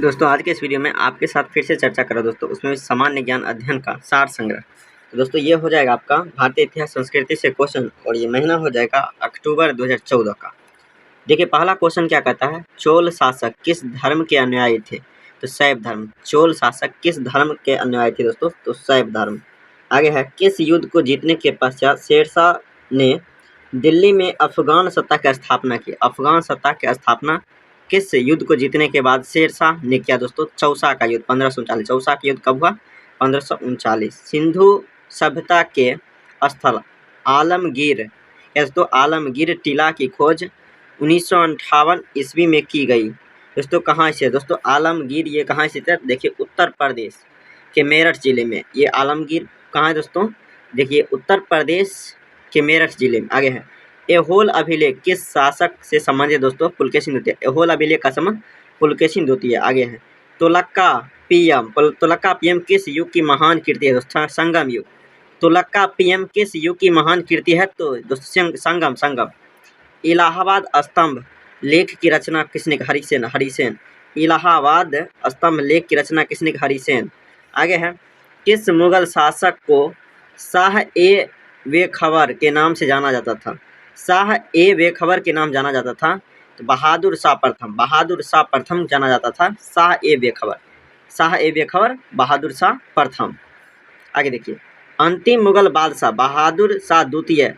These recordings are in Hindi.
दोस्तों आज के इस वीडियो में आपके साथ फिर से चर्चा करो दोस्तों उसमें सामान्य ज्ञान अध्ययन का सार संग्रह। तो दोस्तों ये हो जाएगा आपका भारतीय इतिहास संस्कृति से क्वेश्चन और ये महीना हो जाएगा अक्टूबर 2014 का। देखिए पहला क्वेश्चन क्या कहता है, चोल शासक किस धर्म के अनुयायी थे? तो शैव धर्म। चोल शासक किस धर्म के अनुयायी थे दोस्तों? तो शैव धर्म। आगे है, किस युद्ध को जीतने के पश्चात शेरशाह ने दिल्ली में अफगान सत्ता की स्थापना की? अफगान सत्ता की स्थापना किस युद्ध को जीतने के बाद शेरशाह ने किया दोस्तों? चौसा का युद्ध 1539। चौसा का युद्ध कब हुआ? 1539। सिंधु सभ्यता के स्थल आलमगीर दोस्तों आलमगीर टीला की खोज 1958 ईस्वी में की गई। दोस्तों कहाँ से दोस्तों आलमगीर, ये कहाँ स्थित है? देखिए उत्तर प्रदेश के मेरठ जिले में ये आलमगीर कहाँ है दोस्तों? देखिए उत्तर प्रदेश के मेरठ जिले में। आगे है, ऐहोल अभिलेख किस शासक से संबंधित दोस्तों? पुलकेशिन द्वितीय। ऐहोल अभिलेख का संबंध पुलकेशिन द्वितीय। आगे है, तुगलका पीएम किस युग की महान कृति है दोस्तों? संगम युग। तुगलका पीएम किस युग की महान कृति है? तो दोस्तों संगम। इलाहाबाद स्तंभ लेख की रचना किसने? हरिसेन। इलाहाबाद स्तंभ लेख की रचना किसने? हरिसेन। आगे है, किस मुगल शासक को शाह ए बेखबर के नाम से जाना जाता था? शाह ए बेखबर के नाम जाना जाता था तो बहादुर शाह प्रथम जाना जाता था। शाह ए बेखबर बहादुर शाह प्रथम। आगे देखिए, अंतिम मुगल बादशाह बहादुर शाह द्वितीय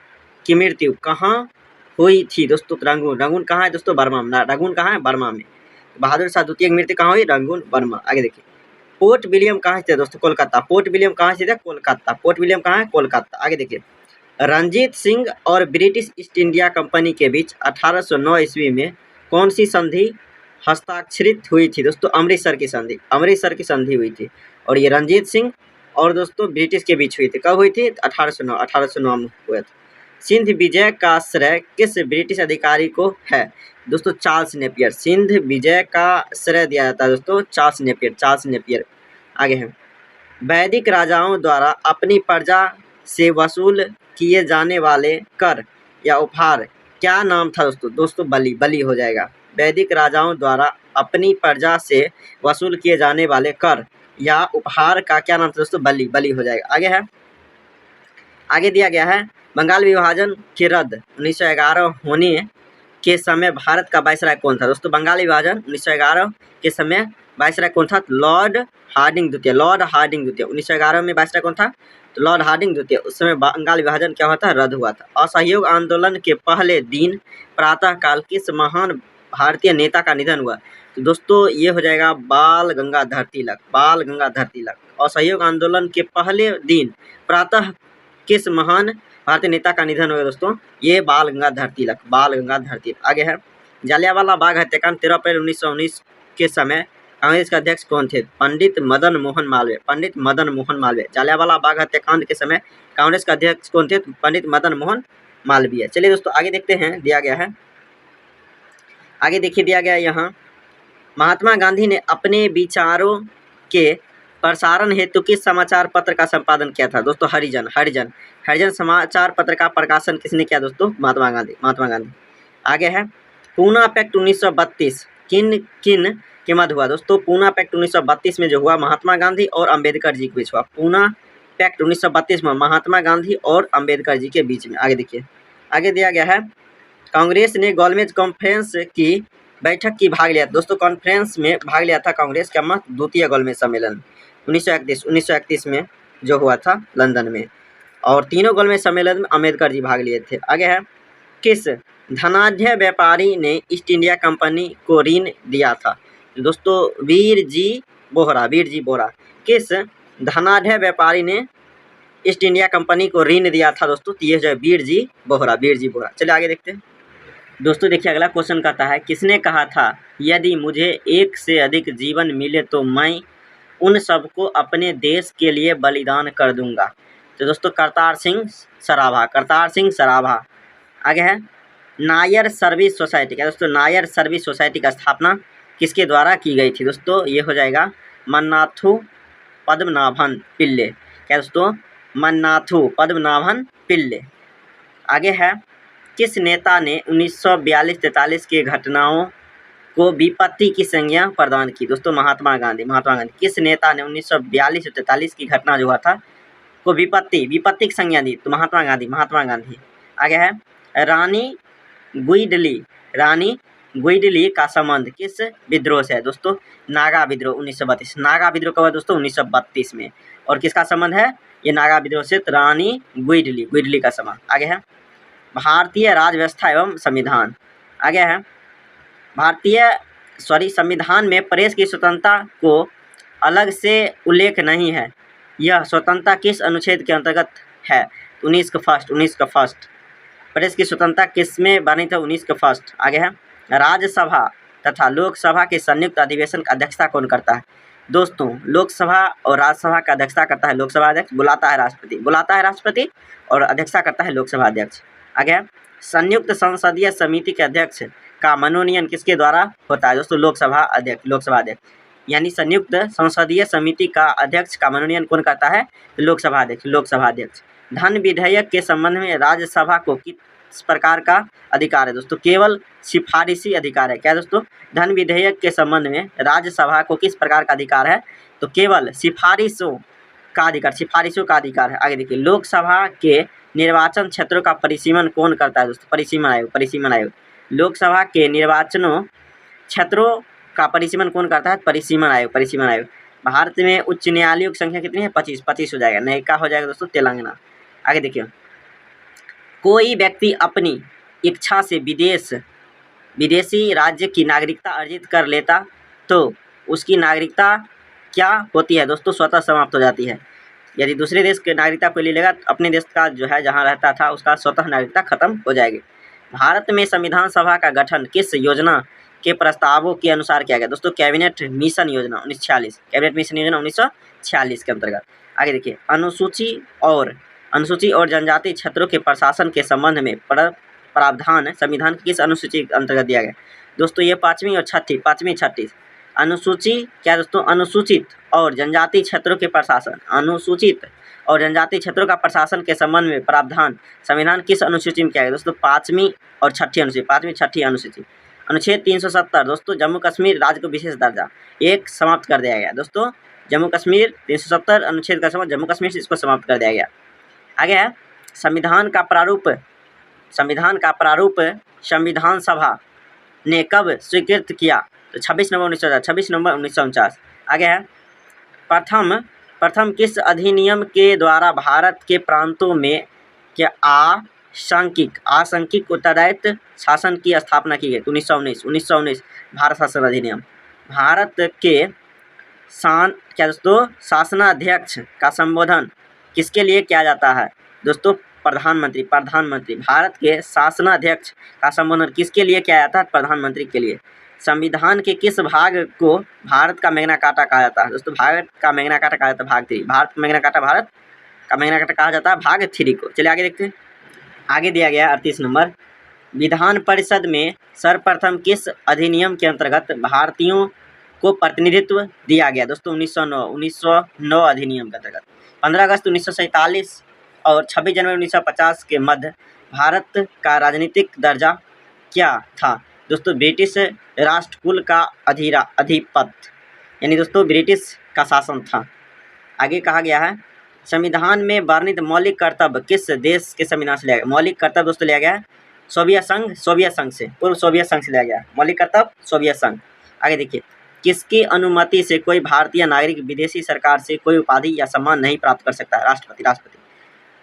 की मृत्यु कहाँ हुई थी दोस्तों? रंगून कहाँ है दोस्तों? बर्मा में। रंगून कहाँ है? बर्मा में। बहादुर शाह द्वितीय की मृत्यु कहाँ हुई? Rangoon, Burma. आगे देखिए, पोर्ट विलियम कहाँ स्थित है दोस्तों? कोलकाता। पोर्ट विलियम कहाँ स्थित है? कोलकाता। पोर्ट विलियम कहाँ है? कोलकाता। आगे देखिए, रणजीत सिंह और ब्रिटिश ईस्ट इंडिया कंपनी के बीच 1809 ईस्वी में कौन सी संधि हस्ताक्षरित हुई थी दोस्तों? अमृतसर की संधि हुई थी। और ये रणजीत सिंह और दोस्तों ब्रिटिश के बीच हुई थी। कब हुई थी? 1809 में हुआ था। सिंध विजय का श्रेय किस ब्रिटिश अधिकारी को है दोस्तों? Charles Napier. सिंध विजय का श्रेय दिया जाता है दोस्तों चार्ल्स नेपियर। आगे है, वैदिक राजाओं द्वारा अपनी प्रजा से वसूल किए जाने वाले कर या उपहार क्या नाम था दोस्तों? बलि हो जाएगा। वैदिक राजाओं द्वारा अपनी प्रजा से वसूल किए जाने वाले कर या उपहार का क्या नाम था दोस्तों? बलि हो जाएगा। आगे है, आगे दिया गया है, बंगाल विभाजन के रद्द 1911 होने के समय भारत का वायसराय कौन था दोस्तों? बंगाल विभाजन 1911 के समय वायसराय कौन था? लॉर्ड हार्डिंग द्वितीय। 1911 में वायसराय कौन था? तो लॉर्ड हार्डिंग द्वितीय। उस समय बंगाल विभाजन क्या हुआ था? रद्द हुआ था। असहयोग आंदोलन के पहले दिन प्रातः काल किस महान भारतीय नेता का निधन हुआ? तो दोस्तों ये हो जाएगा बाल गंगाधर तिलक। असहयोग आंदोलन के पहले दिन प्रातः किस महान भारतीय नेता का निधन हुआ दोस्तों? ये बाल गंगाधर तिलक। आगे है, जालियांवाला बाग हत्याकांड 13 अप्रैल 1919 के समय कांग्रेस के अध्यक्ष कौन थे? पंडित मदन मोहन मालवीय। जालियांवाला बाग हत्याकांड के समय कांग्रेस के अध्यक्ष कौन थे? पंडित मदन मोहन मालवीय। चलिए दोस्तों आगे देखते हैं, दिया गया है, आगे देखिए दिया गया है यहाँ, महात्मा गांधी ने अपने विचारों के प्रसारण हेतु किस समाचार पत्र का संपादन किया था दोस्तों? हरिजन समाचार पत्र का प्रकाशन किसने किया दोस्तों? महात्मा गांधी। आगे है, पूना पैक्ट 1932 किन के मध्य हुआ दोस्तों? पूना पैक्ट 1932 में जो हुआ महात्मा गांधी और अंबेडकर जी के बीच हुआ। पूना पैक्ट 1932 में महात्मा गांधी और अंबेडकर जी के बीच में। आगे देखिए, आगे दिया गया है, कांग्रेस ने गोलमेज कॉन्फ्रेंस की बैठक की भाग लिया दोस्तों। कॉन्फ्रेंस में भाग लिया था कांग्रेस का मत द्वितीय गोलमेज सम्मेलन 1931 में जो हुआ था लंदन में, और तीनों गोलमेज सम्मेलन में अम्बेडकर जी भाग लिए थे। आगे है, किस धनाढ़ व्यापारी ने ईस्ट इंडिया कंपनी को ऋण दिया था? दोस्तों वीर जी बोहरा। किस धनाढ़ व्यापारी ने ईस्ट इंडिया कंपनी को ऋण दिया था दोस्तों? ये जो वीर जी बोहरा। चलिए आगे देखते हैं दोस्तों। देखिए अगला क्वेश्चन कहता है, किसने कहा था यदि मुझे एक से अधिक जीवन मिले तो मैं उन सबको अपने देश के लिए बलिदान कर दूंगा? तो दोस्तों करतार सिंह सराभा। आगे है, नायर सर्विस सोसाइटी। क्या दोस्तों? नायर सर्विस सोसाइटी का स्थापना किसके द्वारा की गई थी दोस्तों? ये हो जाएगा मन्नाथु पद्मनाभन पिल्ले। क्या दोस्तों? मन्नाथु पद्मनाभन पिल्ले। आगे है, किस नेता ने 1942-43 की घटनाओं को विपत्ति की संज्ञा प्रदान की। दोस्तों महात्मा गांधी किस नेता ने 1942-43 की घटना जो हुआ था को विपत्ति की संज्ञा दी? तो महात्मा गांधी। आगे है रानी गुइडली का संबंध किस विद्रोह से है? दोस्तों नागा विद्रोह 1932। नागा विद्रोह कब हुआ दोस्तों? 1932 में। और किसका संबंध है ये नागा विद्रोह से? रानी गुइडली का संबंध। आगे है भारतीय राज्य व्यवस्था एवं संविधान। आगे है संविधान में प्रेस की स्वतंत्रता को अलग से उल्लेख नहीं है। यह स्वतंत्रता किस अनुच्छेद के अंतर्गत है? 19 का फर्स्ट। प्रेस की स्वतंत्रता किस में वर्णित है? 19 का फर्स्ट। आगे है राज्यसभा तथा लोकसभा के संयुक्त अधिवेशन का अध्यक्षता कौन करता है? दोस्तों लोकसभा और राज्यसभा का अध्यक्षता करता है लोकसभा अध्यक्ष, बुलाता है राष्ट्रपति और अध्यक्षता करता है लोकसभा अध्यक्ष। आगे है संयुक्त संसदीय समिति के अध्यक्ष का मनोनयन किसके द्वारा होता है? दोस्तों लोकसभा अध्यक्ष। यानी संयुक्त संसदीय समिति का अध्यक्ष का मनोनयन कौन करता है? लोकसभा अध्यक्ष। धन विधेयक के संबंध में राज्यसभा को किस प्रकार का अधिकार है? दोस्तों केवल सिफारिशी अधिकार है। क्या दोस्तों? धन विधेयक के संबंध में राज्यसभा को किस प्रकार का अधिकार है? तो केवल सिफारिशों का अधिकार है। आगे देखिए लोकसभा के निर्वाचन क्षेत्रों का परिसीमन कौन करता है? दोस्तों परिसीमन आयोग। लोकसभा के निर्वाचनों क्षेत्रों का परिसीमन कौन करता है? परिसीमन आयोग। भारत में उच्च न्यायालयों की संख्या कितनी है? 25 हो जाएगा। नए का हो जाएगा दोस्तों तेलंगाना। आगे देखिए कोई व्यक्ति अपनी इच्छा से विदेशी राज्य की नागरिकता अर्जित कर लेता तो उसकी नागरिकता क्या होती है? दोस्तों स्वतः समाप्त हो जाती है। यदि दूसरे देश की नागरिकता कोई ले लेगा तो अपने देश का जो है जहाँ रहता था उसका स्वतः नागरिकता खत्म हो जाएगी। भारत में संविधान सभा का गठन किस योजना के प्रस्तावों के अनुसार किया गया? दोस्तों कैबिनेट मिशन योजना 1946 के अंतर्गत। आगे देखिए अनुसूची और जनजाति क्षेत्रों के प्रशासन के संबंध में प्रावधान संविधान की किस अनुसूची के अंतर्गत दिया गया? दोस्तों ये पाँचवीं और छठी अनुसूची क्या दोस्तों? अनुसूचित और जनजाति क्षेत्रों के प्रशासन अनुसूचित और जनजाति क्षेत्रों का प्रशासन के संबंध में प्रावधान संविधान किस अनुसूची में किया गया? दोस्तों पाँचवीं छठी अनुसूची। अनुच्छेद 370 दोस्तों जम्मू कश्मीर राज्य को विशेष दर्जा एक समाप्त कर दिया गया। दोस्तों जम्मू कश्मीर 370 अनुच्छेद का संबंध जम्मू कश्मीर से इसको समाप्त कर दिया गया। आगे है संविधान का प्रारूप संविधान सभा ने कब स्वीकृत किया? तो 26 नवंबर 1949। आगे है प्रथम किस अधिनियम के द्वारा भारत के प्रांतों में क्या आंशिक उत्तरदायित्व शासन की स्थापना की गई? 1919 भारत शासन अधिनियम। भारत के क्या दोस्तों शासनाध्यक्ष का संबोधन किसके लिए किया जाता है? दोस्तों प्रधानमंत्री। भारत के शासनाध्यक्ष का संबोधन किसके लिए किया जाता है? प्रधानमंत्री के लिए। संविधान के किस भाग को भारत का मैग्ना कार्टा कहा जाता है? दोस्तों भारत का मैग्ना कार्टा कहा जाता है भाग 3। भारत का मैग्ना कार्टा कहा जाता है भाग 3 को। चलिए आगे देखते हैं। आगे दिया गया 38 नंबर विधान परिषद में सर्वप्रथम किस अधिनियम के अंतर्गत भारतीयों को प्रतिनिधित्व दिया गया? दोस्तों 1909 अधिनियम के अंतर्गत। 15 अगस्त 1947 और 26 जनवरी 1950 के मध्य भारत का राजनीतिक दर्जा क्या था? दोस्तों ब्रिटिश राष्ट्रकुल का अधिपत्य यानी दोस्तों ब्रिटिश का शासन था। आगे कहा गया है संविधान में वर्णित मौलिक कर्तव्य किस देश के संविधान से लिया गया? मौलिक कर्तव्य दोस्तों लिया गया है सोवियत संघ से पूर्व सोवियत संघ से लिया गया मौलिक कर्तव्य सोवियत संघ। आगे देखिए किसकी अनुमति से कोई भारतीय नागरिक विदेशी सरकार से कोई उपाधि या सम्मान नहीं प्राप्त कर सकता है? राष्ट्रपति।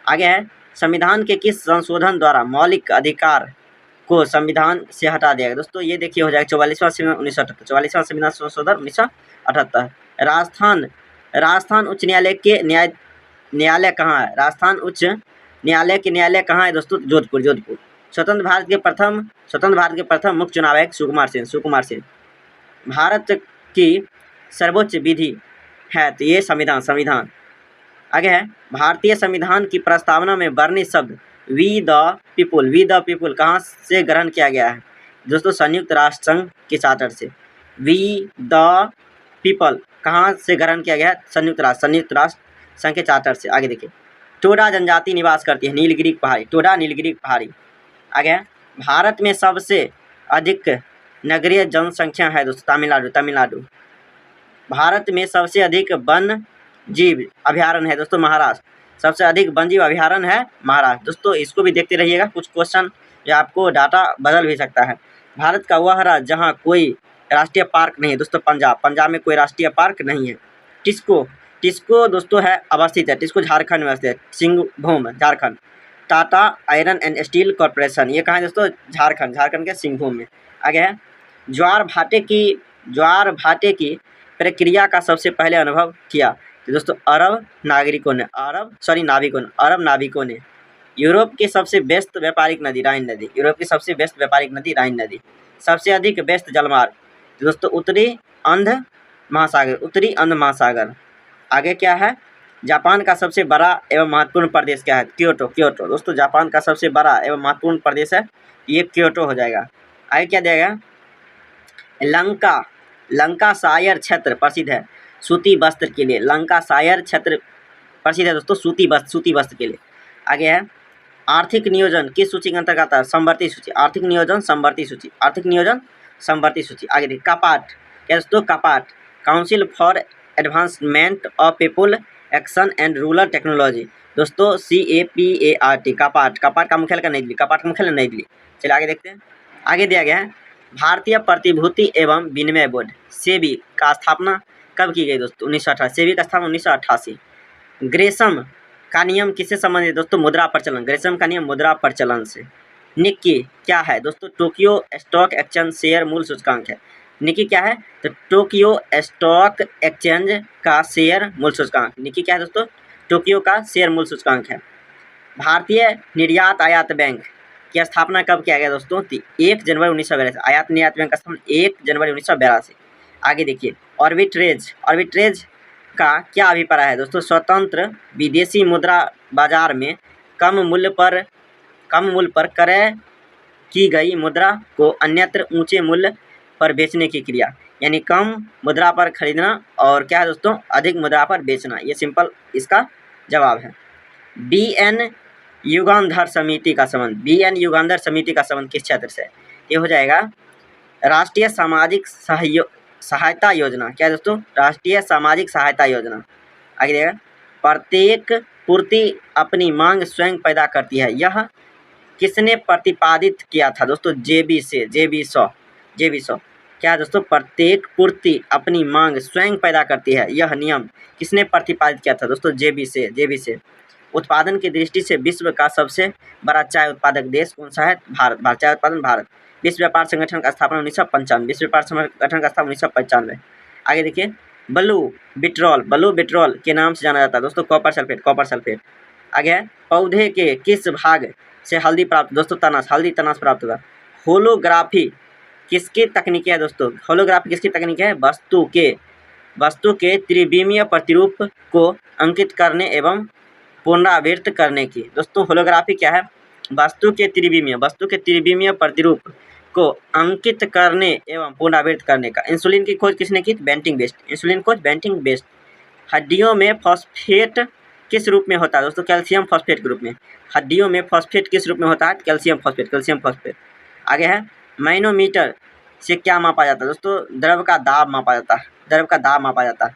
आगे है संविधान के किस संशोधन द्वारा मौलिक अधिकार को संविधान से हटा दिया गया? दोस्तों ये देखिए हो जाएगा 44वां संविधान 1978 44वां संविधान संशोधन 1978। राजस्थान उच्च न्यायालय के न्यायालय कहाँ है? राजस्थान उच्च न्यायालय के न्यायालय कहाँ है? दोस्तों जोधपुर। स्वतंत्र भारत के प्रथम मुख्य चुनाव आयुक्त सुकुमार सेन। भारत की सर्वोच्च विधि है तो ये संविधान। आगे है भारतीय संविधान की प्रस्तावना में वर्णित शब्द वी द पीपुल कहाँ से ग्रहण किया गया है? दोस्तों संयुक्त राष्ट्र संघ के चार्टर से। वी द पीपल कहाँ से ग्रहण किया गया है? संयुक्त राष्ट्र संघ के चार्टर से। आगे देखिए टोडा जनजाति निवास करती है नीलगिरी पहाड़ी। आगे है भारत में सबसे अधिक नगरीय जनसंख्या है दोस्तों तमिलनाडु। भारत में सबसे अधिक वन जीव अभयारण्य है दोस्तों महाराष्ट्र। सबसे अधिक वन जीव अभयारण्य है महाराष्ट्र। दोस्तों इसको भी देखते रहिएगा, कुछ क्वेश्चन जो आपको डाटा बदल भी सकता है। भारत का वह राज्य जहाँ कोई राष्ट्रीय पार्क नहीं है दोस्तों पंजाब में कोई राष्ट्रीय पार्क नहीं है। टिस्को दोस्तों है अवस्थित है, टिस्को झारखंड में अवस्थित है, Singhbhum Jharkhand. Tata iron and steel corporation ये कहाँ है दोस्तों झारखंड के सिंहभूम में। आगे है ज्वार भाटे की प्रक्रिया का सबसे पहले अनुभव किया तो दोस्तों अरब नाविकों ने। यूरोप की सबसे व्यस्त व्यापारिक नदी राइन नदी। सबसे अधिक व्यस्त जलमार्ग तो दोस्तों उत्तरी अंध महासागर। आगे क्या है जापान का सबसे बड़ा एवं महत्वपूर्ण प्रदेश क्या है क्योटो। दोस्तों जापान का सबसे बड़ा एवं महत्वपूर्ण प्रदेश है ये क्योटो हो जाएगा। आगे क्या दिया गया लंकाशायर क्षेत्र प्रसिद्ध है सूती वस्त्र के लिए। लंकाशायर क्षेत्र प्रसिद्ध है दोस्तों सूती वस्त्र के लिए। आगे है आर्थिक नियोजन किस सूची के अंतर्गत आता है समवर्ती सूची। आर्थिक नियोजन समवर्ती सूची। आगे देखिए कापाट क्या दोस्तों कापाट council for advancement of people action and rural technology दोस्तों CAPART कापाट का मुख्यालय नई दिल्ली। चलिए आगे देखते हैं। आगे दिया गया है भारतीय प्रतिभूति एवं विनिमय बोर्ड सेबी का स्थापना कब की गई दोस्तों 1988। सेबी का स्थापना 1988। ग्रेसम का नियम किससे संबंधित दोस्तों मुद्रा प्रचलन। ग्रेसम का नियम मुद्रा प्रचलन से। निक्की क्या है दोस्तों टोक्यो स्टॉक एक्सचेंज शेयर मूल सूचकांक है। निक्की क्या है तो टोक्यो स्टॉक एक्सचेंज का शेयर मूल सूचकांक। निक्की क्या है दोस्तों टोक्यो का शेयर मूल सूचकांक है। भारतीय निर्यात आयात बैंक की स्थापना कब किया गया दोस्तों 1 जनवरी 1982। आयात निर्यात बैंक का स्थापना 1 जनवरी 1982। आगे देखिए ऑर्बिट्रेज का क्या अभिप्राय है दोस्तों स्वतंत्र विदेशी मुद्रा बाजार में कम मूल्य पर क्रय की गई मुद्रा को अन्यत्र ऊंचे मूल्य पर बेचने की क्रिया। यानी कम मुद्रा पर खरीदना और क्या है दोस्तों अधिक मुद्रा पर बेचना। ये सिंपल इसका जवाब है। BN युगांधर समिति का संबंध किस क्षेत्र से ये हो जाएगा राष्ट्रीय सामाजिक सहायता योजना। क्या दोस्तों राष्ट्रीय सामाजिक सहायता योजना। आगे देखिएगा प्रत्येक पूर्ति अपनी मांग स्वयं पैदा करती है यह किसने प्रतिपादित किया था दोस्तों JB सॉ। क्या दोस्तों प्रत्येक पूर्ति अपनी मांग स्वयं पैदा करती है यह नियम किसने प्रतिपादित किया था दोस्तों JB से। उत्पादन की दृष्टि से विश्व का सबसे बड़ा चाय उत्पादक देश कौन सा है भारत। चाय उत्पादन भारत। विश्व व्यापार संगठन का स्थापना 1995। आगे देखिए ब्लू बिट्रॉल के नाम से जाना जाता है दोस्तों कॉपर सल्फेट। आगे है पौधे के किस भाग से हल्दी प्राप्त दोस्तों तनास प्राप्त होगा। होलोग्राफी किसकी तकनीक है दोस्तों होलोग्राफी किसकी तकनीक है वस्तु के त्रिविमीय प्रतिरूप को अंकित करने एवं पुनरावृत्त करने की। दोस्तों होलोग्राफी क्या है वस्तु के त्रिविमीय प्रतिरूप को अंकित करने एवं पुनरावृत्त करने का। इंसुलिन की खोज किसने की बेंटिंग बेस्ट। हड्डियों में फॉस्फेट किस रूप में होता है दोस्तों कैल्शियम फॉस्फेट के रूप में। हड्डियों में फॉस्फेट किस रूप में होता है कैल्शियम फॉस्फेट। आगे है मैनोमीटर से क्या मापा जाता है दोस्तों द्रव का दाब मापा जाता है।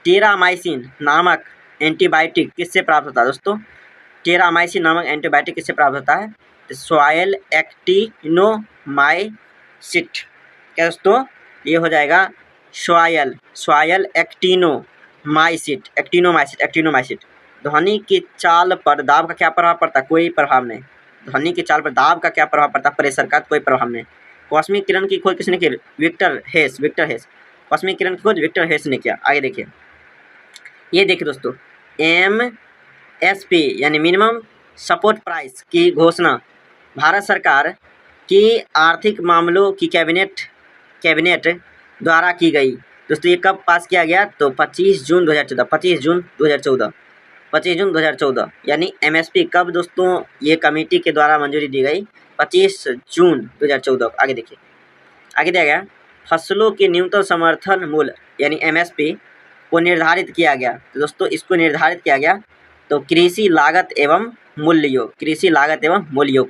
टेरामाइसिन नामक एंटीबायोटिक किससे प्राप्त होता है दोस्तों टेरामाइसिन नामक एंटीबायोटिक किससे प्राप्त होता है सॉयल एक्टिनोमाइसिट। क्या दोस्तों ये हो जाएगा सॉयल एक्टिनोमाइसिट। ध्वनि की चाल पर दाब का क्या प्रभाव पड़ता है कोई प्रभाव नहीं। ध्वनि की चाल पर दाब का क्या प्रभाव पड़ता है प्रेशर का कोई प्रभाव नहीं। कॉस्मिक किरण की खोज किसने की विक्टर हेस। कॉस्मिक किरण की खोज विक्टर हेस ने किया। आगे देखिए ये देखिए दोस्तों MSP यानी मिनिमम सपोर्ट प्राइस की घोषणा भारत सरकार की आर्थिक मामलों की कैबिनेट द्वारा की गई। दोस्तों ये कब पास किया गया तो 25 जून 2014 यानी MSP कब दोस्तों ये कमेटी के द्वारा मंजूरी दी गई 25 जून 2014। आगे देखिए आगे दिया गया फसलों के न्यूनतम समर्थन मूल्य यानी MSP को निर्धारित किया गया। तो दोस्तों इसको निर्धारित किया गया तो कृषि लागत एवं मूल्य योग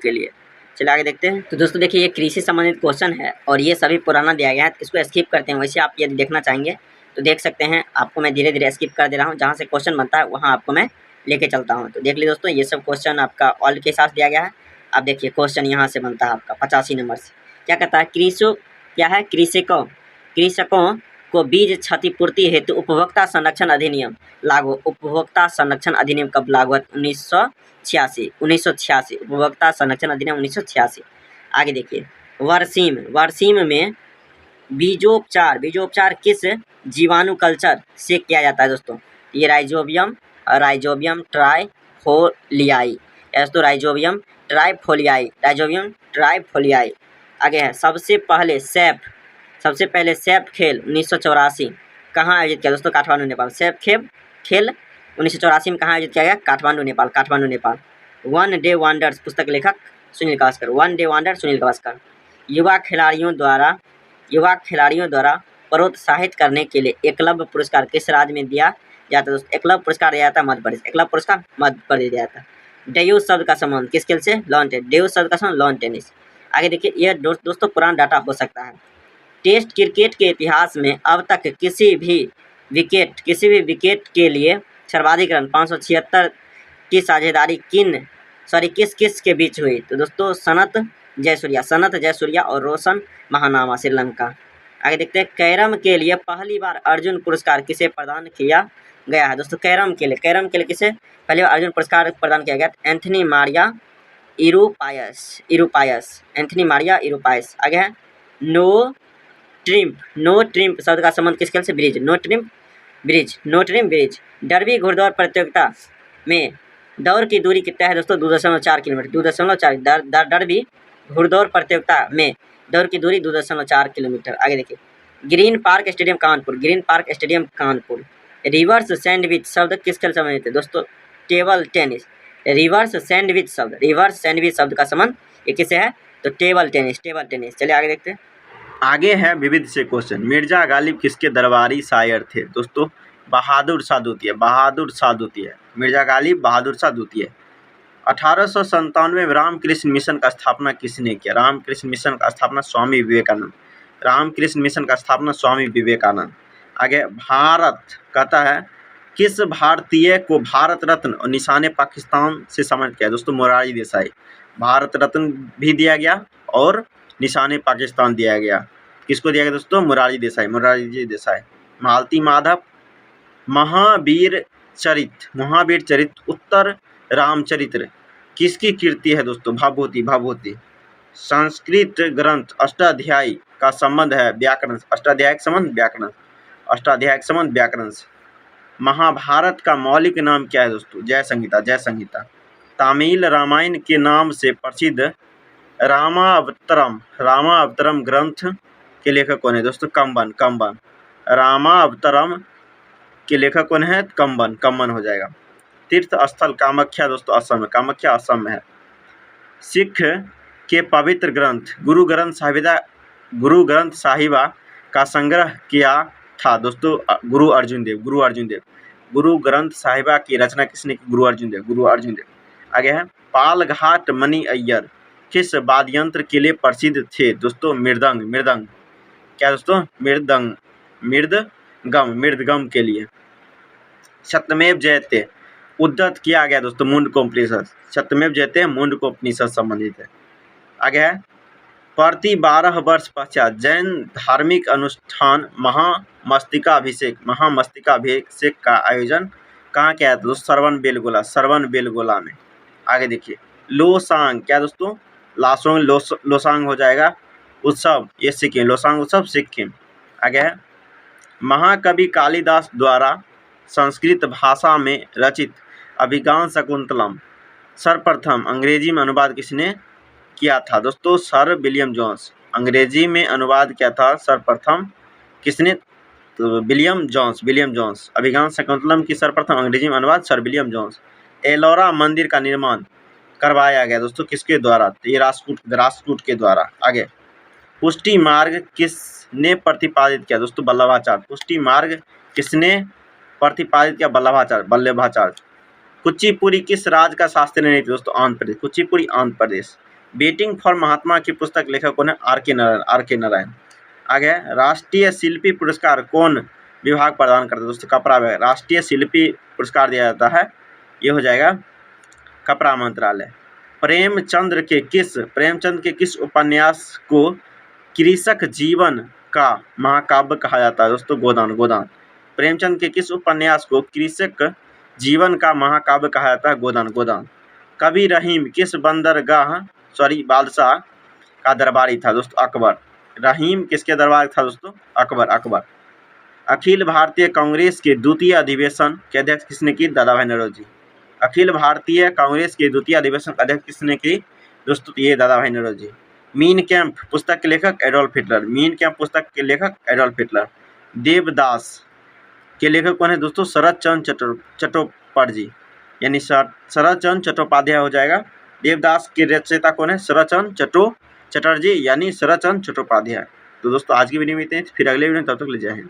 के लिए। चलिए आगे देखते हैं। तो दोस्तों देखिए, ये कृषि संबंधित क्वेश्चन है और ये सभी पुराना दिया गया है, इसको स्किप करते हैं। वैसे आप यदि देखना चाहेंगे तो देख सकते हैं। आपको मैं धीरे धीरे स्किप कर दे रहा हूँ, जहाँ से क्वेश्चन बनता है वहाँ आपको मैं लेके चलता हूँ। तो देख लीजिए दोस्तों, ये सब क्वेश्चन आपका ऑल के साथ दिया गया है। अब देखिए क्वेश्चन यहाँ से बनता है आपका 85 नंबर से। क्या कहता है, कृषकों को बीज क्षतिपूर्ति हेतु उपभोक्ता संरक्षण अधिनियम लागू। उपभोक्ता संरक्षण अधिनियम कब लागू है? 1986 उपभोक्ता संरक्षण अधिनियम 1986। आगे देखिए, वर्सीम में बीजोपचार किस जीवाणु कल्चर से किया जाता है दोस्तों? ये राइजोबियम ट्राइफोलियाई, दोस्तों राइजोबियम ट्राइफोलियाई। आगे है, सबसे पहले सैफ खेल 1984 कहाँ आयोजित किया दोस्तों? काठमांडू नेपाल। सैफ खेल 1984 में कहाँ आयोजित किया गया? Kathmandu Nepal. One day wonders पुस्तक लेखक सुनील गावस्कर। युवा खिलाड़ियों द्वारा प्रोत्साहित करने के लिए एकलव्य पुरस्कार किस राज्य में दिया जाता है दोस्तों? एकलव्य पुरस्कार दिया जाता है मध्य प्रदेश। दिया जाता है। ड्यूस शब्द का संबंध किस खेल से? Lawn tennis. आगे देखिए, यह दोस्तों पुराना डाटा हो सकता है। टेस्ट क्रिकेट के इतिहास में अब तक किसी भी विकेट के लिए सर्वाधिक रन 576 की साझेदारी किस के बीच हुई? तो दोस्तों सनत जयसूर्या और रोशन महानामा, श्रीलंका। आगे देखते हैं, कैरम के लिए पहली बार अर्जुन पुरस्कार किसे प्रदान किया गया है दोस्तों? कैरम के लिए किसे पहली बार अर्जुन पुरस्कार प्रदान किया गया? एंथनी मारिया इरुपायस। आगे है, नो ट्रिम्प शब्द का संबंध किस खेल से? Bridge. No trump bridge. Derby घुड़दौड़ प्रतियोगिता में दौड़ की दूरी कितना है दोस्तों? 2.4 किलोमीटर। 2.4 डर्बी घुड़दौड़ प्रतियोगिता में दौड़ की दूरी 2.4 किलोमीटर। आगे देखिए, green park stadium Kanpur. Reverse sandwich शब्द किस खेल से संबंधित है दोस्तों? Table tennis. रिवर्स सैंडविच शब्द का संबंध ये किससे है? तो टेबल टेनिस। चलिए आगे देखते हैं। आगे है विविध से क्वेश्चन। मिर्जा गालिब किसके दरबारी शायर थे दोस्तों? बहादुर शाह द्वितीय। मिर्जा गालिब बहादुर शाह द्वितीय। 1897 में रामकृष्ण मिशन का स्थापना किसने किया? रामकृष्ण मिशन का स्थापना स्वामी विवेकानंद। आगे, भारत कहता है किस भारतीय को भारत रत्न और निशाने पाकिस्तान से सम्मानित किया दोस्तों? मोरारजी देसाई। भारत रत्न भी दिया गया और निशाने पाकिस्तान दिया गया। किसको दिया गया दोस्तों? मोरारजी देसाई। मालती माधव। महावीर चरित उत्तर रामचरित्र किसकी कीर्ति है दोस्तों? भागवती। संस्कृत ग्रंथ अष्टाध्यायी का संबंध है व्याकरण। अष्टाध्यायी का संबंध व्याकरण से। महाभारत का मौलिक नाम क्या है दोस्तों? जय संहिता। तमिल रामायण के नाम से प्रसिद्ध रामावतरम ग्रंथ के लेखक कौन है दोस्तों? कंबन। रामावतरम के लेखक कौन है? कंबन हो जाएगा। तीर्थ स्थल कामाख्या दोस्तों असम में है। सिख के पवित्र ग्रंथ गुरु ग्रंथ साहिबा का संग्रह किया था दोस्तों? गुरु अर्जुन देव। गुरु ग्रंथ साहिबा की रचना किसने की? गुरु अर्जुन देव। आगे है, पालघाट मणि अय्यर किस वाद्ययंत्र के लिए प्रसिद्ध थे दोस्तों? मृदंग। क्या दोस्तों? मृदगम के लिए। सत्यमेव जयते उद्धत किया गया दोस्तों? मुंडकोपनिषद। सत्यमेव जयते मुंडकोपनिषद संबंधित है। आगे है, प्रति 12 वर्ष पश्चात जैन धार्मिक अनुष्ठान महामस्तकाभिषेक का आयोजन कहाँ किया जाता है दोस्तों? सरवन बेलगोला में। आगे देखिए, लोसांग क्या दोस्तों? लोसांग हो जाएगा उत्सव, ये सिक्किम। लोसांग उत्सव सिक्किम। आगे है, महाकवि कालिदास द्वारा संस्कृत भाषा में रचित अभिज्ञान शकुंतलम सर्वप्रथम अंग्रेजी में अनुवाद किसने किया था दोस्तों? Sir William Jones. अंग्रेजी में अनुवाद किया था सर्वप्रथम किसने? तो विलियम जोन्स। अभिज्ञान शकुंतलम की सर्वप्रथम अंग्रेजी में अनुवाद सर विलियम जोन्स। एलोरा मंदिर का निर्माण करवाया गया दोस्तों किसके द्वारा? ये राष्ट्रकूट के द्वारा। आगे, पुष्टि मार्ग किसने प्रतिपादित किया दोस्तों? वल्लभाचार्य। पुष्टि मार्ग किसने प्रतिपादित किया? वल्लभाचार्य। कुचिपुड़ी किस राज्य का शास्त्रीय नृत्य दोस्तों? आंध्र प्रदेश। कुचिपुड़ी आंध्र प्रदेश। वेटिंग फॉर महात्मा की पुस्तक लेखक कौन है? आर के नारायण। आगे राष्ट्रीय शिल्पी पुरस्कार कौन विभाग प्रदान करता है? दोस्तों कपड़ा विभाग। राष्ट्रीय शिल्पी पुरस्कार दिया जाता है, ये हो जाएगा कपड़ा मंत्रालय। प्रेमचंद के किस उपन्यास को कृषक जीवन का महाकाव्य कहा जाता है? दोस्तों गोदान। प्रेमचंद के किस उपन्यास को कृषक जीवन का महाकाव्य कहा जाता है? गोदान। कवि रहीम किस बादशाह का दरबारी था? दोस्तों अकबर। रहीम किसके दरबार था? दोस्तों अकबर। अखिल भारतीय कांग्रेस के द्वितीय अधिवेशन के अध्यक्ष किसने की? दादा भाई नौरोजी। अखिल भारतीय कांग्रेस के द्वितीय अधिवेशन अध्यक्ष किसने की? दोस्तों ये दादा भाई नौरोजी। मीन कैंप पुस्तक के लेखक एडोल्फ हिटलर। देवदास के लेखक कौन है? दोस्तों शरद चंद्र चट्टोपाध्याय, यानी शरद चंद्र चट्टोपाध्याय हो जाएगा। देवदास के रचयिता कौन है? शरद चंद्र चटर्जी, यानी शरद चंद्र चट्टोपाध्याय। तो दोस्तों आज की वीडियो में इतने, फिर अगले वीडियो में, तब तक ले जय हिंद।